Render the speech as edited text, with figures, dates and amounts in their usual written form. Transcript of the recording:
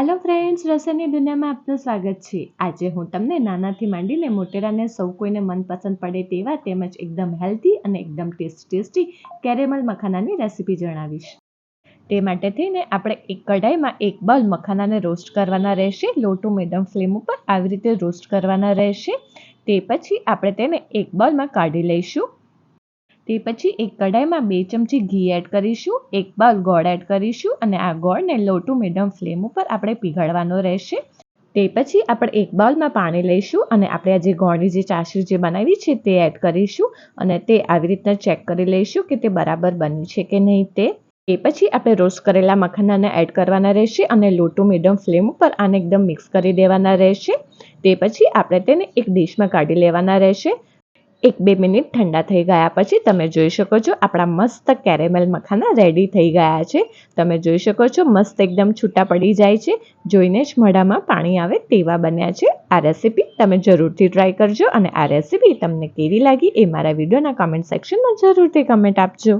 Hello friends, રસોઈની દુનિયામાં આપનું સ્વાગત છે। આજે હું તમને નાનાથી માંડીને મોટેરાને સૌ કોઈને મનપસંદ પડે તેવા તેમજ એકદમ હેલ્ધી અને એકદમ ટેસ્ટી કેરેમલ મખાનાની રેસીપી જણાવીશ। તે માટે થઈને આપણે એક કઢાઈમાં એક બાઉલ મખાનાને રોસ્ટ કરવાના રહેશે। લો ટુ મીડિયમ ફ્લેમ ઉપર આવી રીતે રોસ્ટ કરવાના રહેશે। તે પછી આપણે તેને એક બાઉલમાં કાઢી લઈશું। તે પછી એક કઢાઈમાં 2 ચમચી ઘી એડ કરીશું, એક બાઉલ ગોળ એડ કરીશું અને આ ગોળને લો ટુ મીડિયમ ફ્લેમ ઉપર આપણે પીગળવાનો રહેશે। તે પછી આપણે એક બાઉલમાં પાણી લઈશું અને આપણે આ જે ગોળની જે ચાસણી જે બનાવી છે તે એડ કરીશું અને તે આવી રીતના ચેક કરી લઈશું કે તે બરાબર બની છે કે નહીં તે। એ પછી આપણે રોસ્ટ કરેલા મખાનાને એડ કરવાના રહેશે અને લો ટુ મીડિયમ ફ્લેમ ઉપર આને એકદમ મિક્સ કરી દેવાના રહેશે। તે પછી આપણે તેને એક ડીશમાં કાઢી લેવાના રહેશે। 1-2 મિનિટ ઠંડા થઈ ગયા પછી તમે જોઈ શકો છો આપણા મસ્ત કેરેમલ મખાના રેડી થઈ ગયા છે। તમે જોઈ શકો છો મસ્ત એકદમ છૂટા પડી જાય છે, જોઈને જ મોઢામાં પાણી આવે તેવા બન્યા છે। આ રેસીપી તમે જરૂરથી ટ્રાય કરજો અને આ રેસીપી તમને કેવી લાગી એ મારા વિડીયોના કમેન્ટ સેક્શનમાં જરૂરથી કમેન્ટ આપજો।